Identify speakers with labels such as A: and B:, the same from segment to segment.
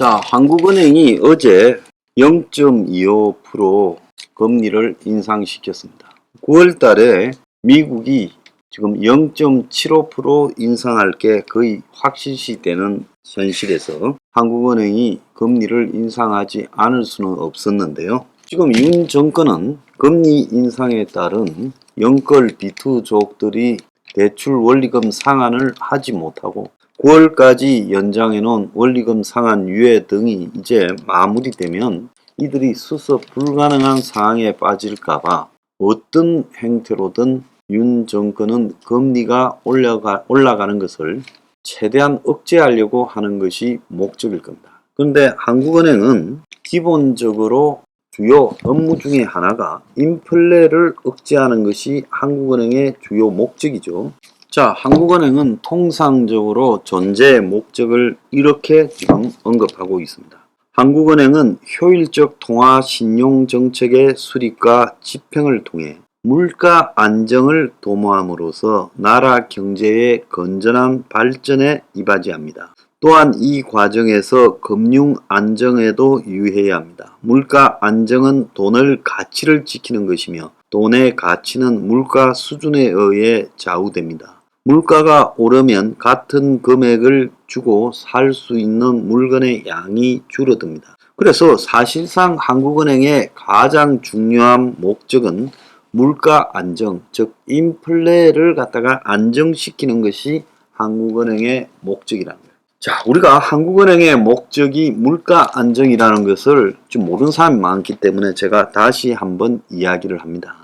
A: 자, 한국은행이 어제 0.25% 금리를 인상시켰습니다. 9월 달에 미국이 지금 0.75% 인상할 게 거의 확실시되는 현실에서 한국은행이 금리를 인상하지 않을 수는 없었는데요. 지금 윤 정권은 금리 인상에 따른 연끌 비투족들이 대출 원리금 상환을 하지 못하고 9월까지 연장해 놓은 원리금 상환 유예 등이 이제 마무리되면 이들이 수습 불가능한 상황에 빠질까봐 어떤 행태로든 윤 정권은 금리가 올라가는 것을 최대한 억제하려고 하는 것이 목적일 겁니다. 그런데 한국은행은 기본적으로 주요 업무 중에 하나가 인플레를 억제하는 것이 한국은행의 주요 목적이죠. 자, 한국은행은 통상적으로 존재의 목적을 이렇게 지금 언급하고 있습니다. 한국은행은 효율적 통화 신용 정책의 수립과 집행을 통해 물가 안정을 도모함으로써 나라 경제의 건전한 발전에 이바지합니다. 또한 이 과정에서 금융 안정에도 유의해야 합니다. 물가 안정은 돈의 가치를 지키는 것이며 돈의 가치는 물가 수준에 의해 좌우됩니다. 물가가 오르면 같은 금액을 주고 살 수 있는 물건의 양이 줄어듭니다. 그래서 사실상 한국은행의 가장 중요한 목적은 물가 안정, 즉 인플레를 갖다가 안정시키는 것이 한국은행의 목적이라는 거예요. 자, 우리가 한국은행의 목적이 물가 안정이라는 것을 좀 모르는 사람이 많기 때문에 제가 다시 한번 이야기를 합니다.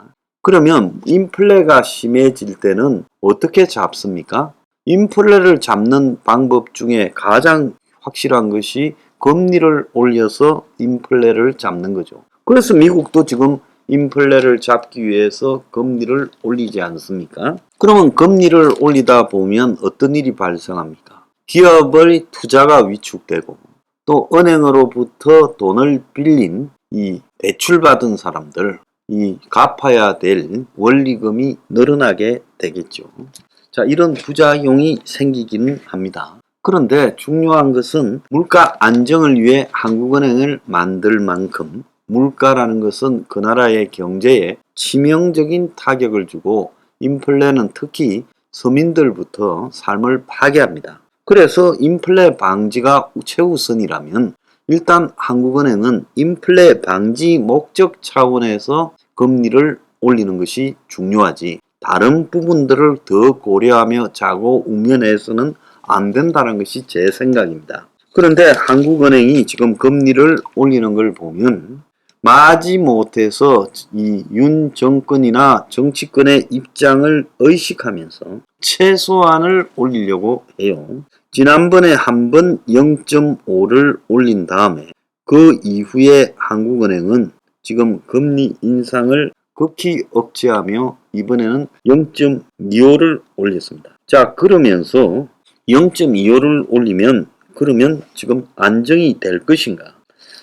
A: 그러면 인플레가 심해질 때는 어떻게 잡습니까? 인플레를 잡는 방법 중에 가장 확실한 것이 금리를 올려서 인플레를 잡는 거죠. 그래서 미국도 지금 인플레를 잡기 위해서 금리를 올리지 않습니까? 그러면 금리를 올리다 보면 어떤 일이 발생합니까? 기업의 투자가 위축되고 또 은행으로부터 돈을 빌린 이 대출받은 사람들, 이 갚아야 될 원리금이 늘어나게 되겠죠. 자, 이런 부작용이 생기기는 합니다. 그런데 중요한 것은 물가 안정을 위해 한국은행을 만들 만큼 물가라는 것은 그 나라의 경제에 치명적인 타격을 주고 인플레는 특히 서민들부터 삶을 파괴합니다. 그래서 인플레 방지가 최우선이라면 일단 한국은행은 인플레 방지 목적 차원에서 금리를 올리는 것이 중요하지 다른 부분들을 더 고려하며 자고 우면해서는 안 된다는 것이 제 생각입니다. 그런데 한국은행이 지금 금리를 올리는 걸 보면 마지못해서 이 윤 정권이나 정치권의 입장을 의식하면서 최소한을 올리려고 해요. 지난번에 한번 0.5를 올린 다음에 그 이후에 한국은행은 지금 금리 인상을 극히 억제하며 이번에는 0.25를 올렸습니다. 자, 그러면서 0.25를 올리면 그러면 지금 안정이 될 것인가?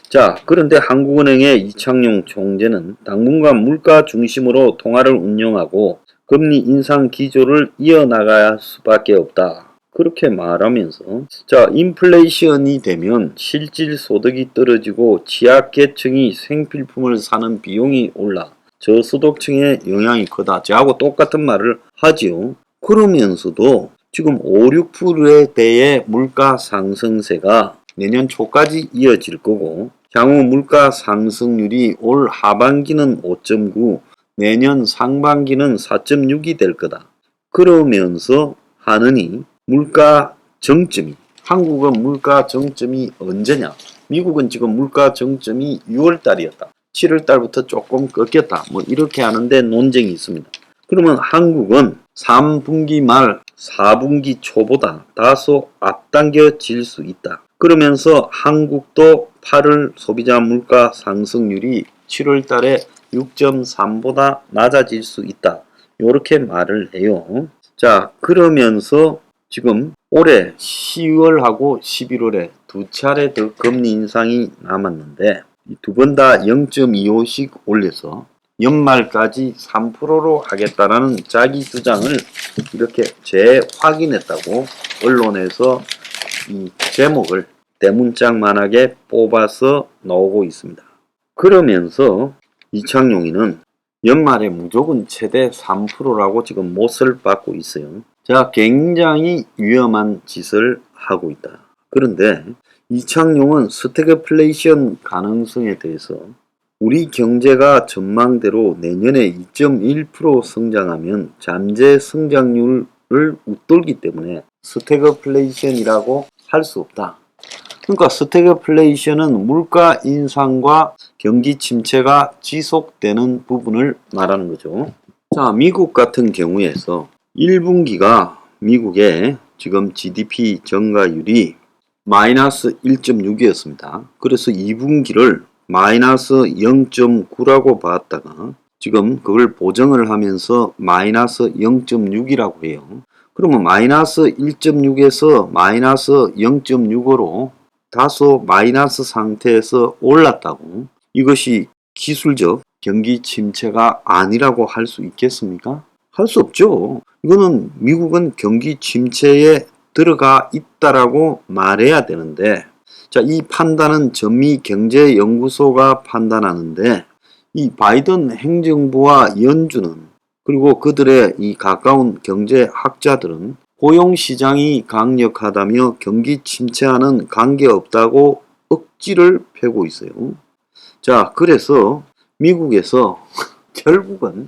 A: 자, 그런데 한국은행의 이창용 총재는 당분간 물가 중심으로 통화를 운영하고 금리 인상 기조를 이어나갈 수밖에 없다. 그렇게 말하면서 자, 인플레이션이 되면 실질 소득이 떨어지고 취약계층이 생필품을 사는 비용이 올라 저소득층의 영향이 크다. 저하고 똑같은 말을 하지요. 그러면서도 지금 5, 6%에 대해 물가 상승세가 내년 초까지 이어질 거고 향후 물가 상승률이 올 하반기는 5.9, 내년 상반기는 4.6이 될 거다. 그러면서 하느니 물가 정점이 한국은 물가 정점이 언제냐? 미국은 지금 물가 정점이 6월 달이었다. 7월 달부터 조금 꺾였다. 뭐 이렇게 하는데 논쟁이 있습니다. 그러면 한국은 3분기 말 4분기 초보다 다소 앞당겨질 수 있다. 그러면서 한국도 8월 소비자 물가 상승률이 7월 달에 6.3보다 낮아질 수 있다. 이렇게 말을 해요. 자, 그러면서 지금 올해 10월하고 11월에 두 차례 더 금리 인상이 남았는데 두 번 다 0.25씩 올려서 연말까지 3%로 하겠다라는 자기 주장을 이렇게 재확인했다고 언론에서 이 제목을 대문짝만하게 뽑아서 나오고 있습니다. 그러면서 이창용이는 연말에 무조건 최대 3%라고 지금 못을 받고 있어요. 자, 굉장히 위험한 짓을 하고 있다. 그런데 이창용은 스태그플레이션 가능성에 대해서 우리 경제가 전망대로 내년에 2.1% 성장하면 잠재 성장률을 웃돌기 때문에 스태그플레이션이라고 할 수 없다. 그러니까 스태그플레이션은 물가 인상과 경기 침체가 지속되는 부분을 말하는 거죠. 자, 미국 같은 경우에서 1분기가 미국의 지금 GDP 증가율이 마이너스 1.6이었습니다. 그래서 2분기를 마이너스 0.9라고 봤다가 지금 그걸 보정을 하면서 마이너스 0.6이라고 해요. 그러면 마이너스 1.6에서 마이너스 0.65로 다소 마이너스 상태에서 올랐다고 이것이 기술적 경기 침체가 아니라고 할 수 있겠습니까? 할 수 없죠. 이거는 미국은 경기 침체에 들어가 있다라고 말해야 되는데, 자, 이 판단은 전미경제연구소가 판단하는데 이 바이든 행정부와 연준은 그리고 그들의 이 가까운 경제학자들은 고용시장이 강력하다며 경기 침체와는 관계없다고 억지를 펴고 있어요. 자, 그래서 미국에서 결국은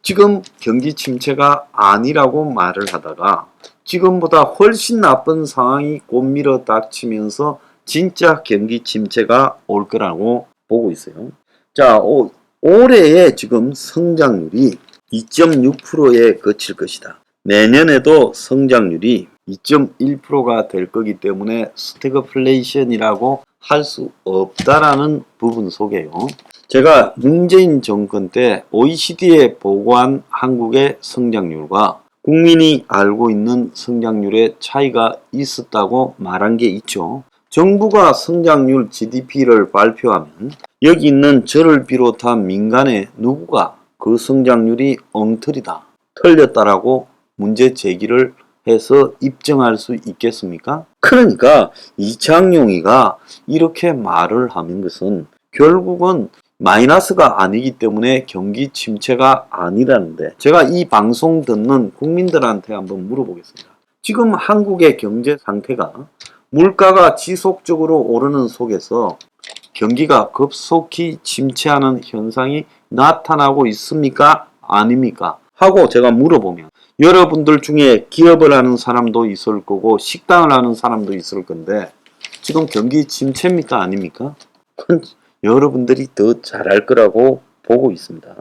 A: 지금 경기 침체가 아니라고 말을 하다가 지금보다 훨씬 나쁜 상황이 꽃밀어 닥치면서 진짜 경기 침체가 올 거라고 보고 있어요. 자, 올해의 지금 성장률이 2.6%에 그칠 것이다. 내년에도 성장률이 2.1%가 될 거기 때문에 스태그플레이션이라고 할 수 없다라는 부분 속에요. 제가 문재인 정권 때 OECD에 보고한 한국의 성장률과 국민이 알고 있는 성장률의 차이가 있었다고 말한 게 있죠. 정부가 성장률 GDP를 발표하면 여기 있는 저를 비롯한 민간의 누구가 그 성장률이 엉터리다, 틀렸다라고 문제 제기를 해서 입증할 수 있겠습니까? 그러니까 이창용이가 이렇게 말을 하는 것은 결국은 마이너스가 아니기 때문에 경기 침체가 아니라는데, 제가 이 방송 듣는 국민들한테 한번 물어보겠습니다. 지금 한국의 경제 상태가 물가가 지속적으로 오르는 속에서 경기가 급속히 침체하는 현상이 나타나고 있습니까? 아닙니까? 하고 제가 물어보면 여러분들 중에 기업을 하는 사람도 있을 거고 식당을 하는 사람도 있을 건데 지금 경기 침체입니까? 아닙니까? 여러분들이 더 잘할 거라고 보고 있습니다.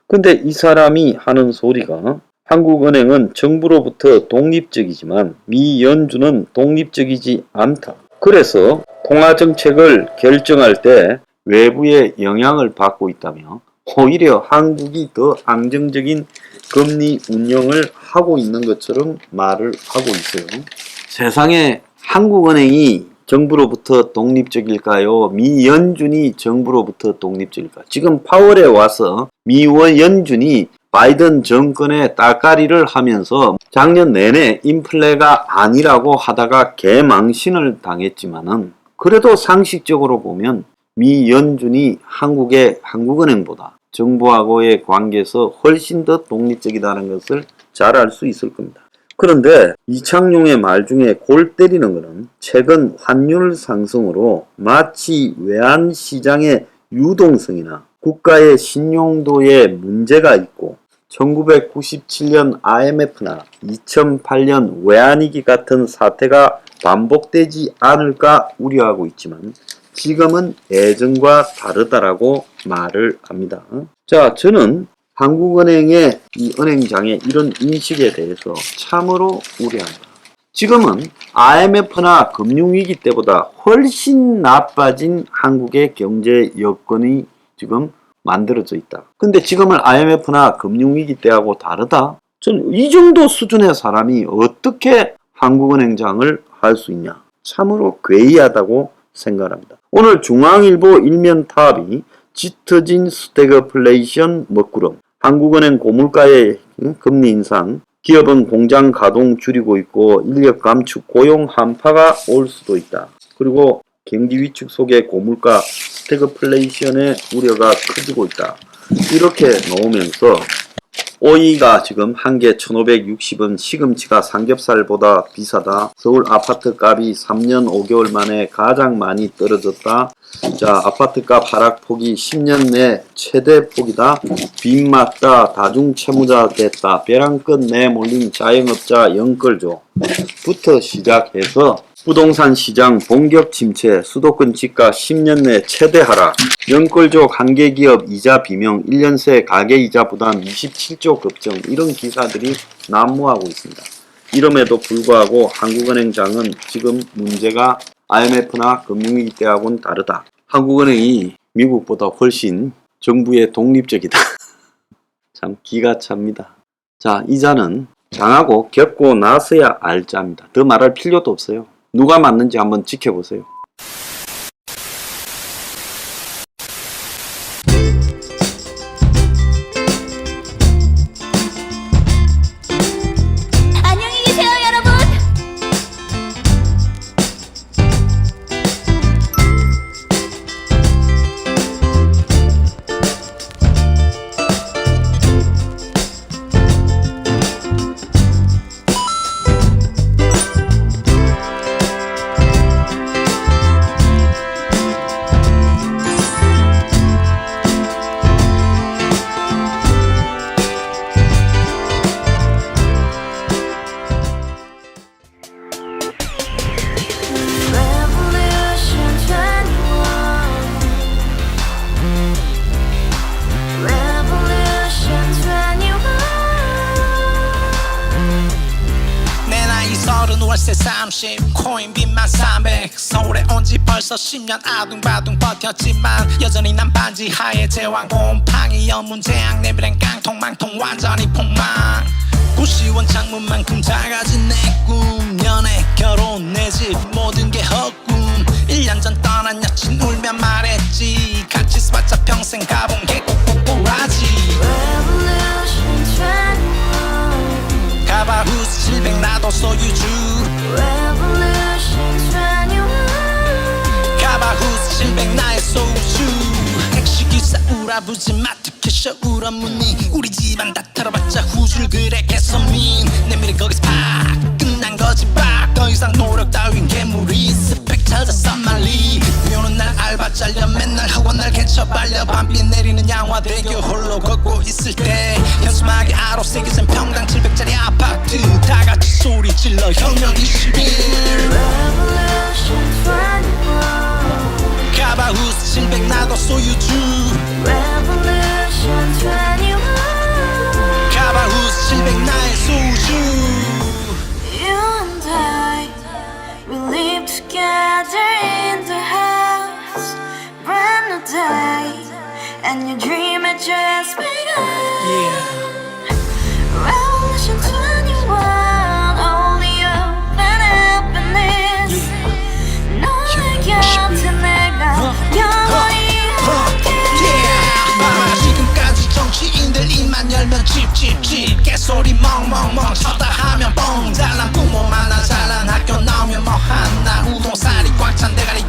A: 근데 이 사람이 하는 소리가 한국은행은 정부로부터 독립적이지만 미 연준은 독립적이지 않다. 그래서 통화정책을 결정할 때 외부의 영향을 받고 있다며 오히려 한국이 더 안정적인 금리 운영을 하고 있는 것처럼 말을 하고 있어요. 세상에 한국은행이 정부로부터 독립적일까요? 미 연준이 정부로부터 독립적일까요? 지금 파월에 와서 미 연준이 바이든 정권의 따까리를 하면서 작년 내내 인플레가 아니라고 하다가 개망신을 당했지만은 그래도 상식적으로 보면 미 연준이 한국은행보다 정부하고의 관계에서 훨씬 더 독립적이다는 것을 잘 알 수 있을 겁니다. 그런데 이창용의 말 중에 골 때리는 것은 최근 환율 상승으로 마치 외환시장의 유동성이나 국가의 신용도에 문제가 있고 1997년 IMF나 2008년 외환위기 같은 사태가 반복되지 않을까 우려하고 있지만 지금은 예전과 다르다라고 말을 합니다. 자, 저는 한국은행의 이 은행장의 이런 인식에 대해서 참으로 우려합니다. 지금은 IMF나 금융위기 때보다 훨씬 나빠진 한국의 경제 여건이 지금 만들어져 있다. 근데 지금은 IMF나 금융위기 때하고 다르다? 저는 이 정도 수준의 사람이 어떻게 한국은행장을 할 수 있냐? 참으로 괴이하다고 생각합니다. 오늘 중앙일보 일면 탑이 짙어진 스태그플레이션 먹구름, 한국은행 고물가의 금리 인상, 기업은 공장 가동 줄이고 있고 인력 감축 고용 한파가 올 수도 있다. 그리고 경기 위축 속에 고물가 스태그플레이션의 우려가 커지고 있다. 이렇게 놓으면서 오이가 지금 한 개 1,560원, 시금치가 삼겹살보다 비싸다. 서울 아파트 값이 3년 5개월 만에 가장 많이 떨어졌다. 자, 아파트값 하락폭이 10년 내 최대 폭이다. 빚 맞다. 다중채무자 됐다. 벼랑 끝 내몰린 자영업자 연끌조 부터 시작해서 부동산 시장 본격 침체, 수도권 집가 10년 내 최대 하락, 연끌조 관계기업 이자 비명, 1년 새 가계이자 부담 27조 급증, 이런 기사들이 난무하고 있습니다. 이름에도 불구하고 한국은행장은 지금 문제가 IMF나 금융위기 때하고는 다르다. 한국은행이 미국보다 훨씬 정부에 독립적이다. 참 기가 찹니다. 자, 이자는 장하고 겪고 나서야 알 자입니다. 더 말할 필요도 없어요. 누가 맞는지 한번 지켜보세요.
B: 안녕히 계세요, 여러분.
C: 월세 30 코인빚만 300 서울에 온지 벌써 10년 아둥바둥 버텼지만 여전히 난 반지 하에 제왕 곰팡이 연문제약 내비랑 깡통망통 완전히 폭망 90원 창문만큼 작아진 내 꿈 연애 결혼 내 집 모든 게 헛꿈 1년 전 떠난 여친 울며 말했지 같이 써봤자 평생 가본 게 꼭꼭꼭하지 가봐 후스 700 나도 소유주 가봐 후스 700 나의 소유주 택시기사 우라부지 마트 캐셔 울어문니 우리 집안 다 털어봤자 후줄 그래 개선민 내 미래 거기서 팍 끝난 거지 팍더 이상 노력 따윈 괴물이 스펙 찾아서 말리 비오는 날 알바 잘려 맨날 학원 날 개쳐 발려 밤비 내리는 양화대교 홀로 걷고 있을 때 현수막에 아로 새겨진 평당 700짜리 아파트 다같이 소리 질러 혁명 21 가봐 후스 700 나도 소유주 가봐 후스 700 나의 소유주
B: You and I, we live together in the house, brand new day, and your dream had just begun.
C: Yeah.
B: Revolution 21, only open happiness. 너의 곁에 내가 영원히
C: yeah. 지금까지 정치인들 입만 열면 찝찝찝 개소리 멍멍멍 쳤다 하면 뻥 잘난 부모 만나 잘난 학교 나오면 뭐 하나 우동살이 꽉 찬 대가리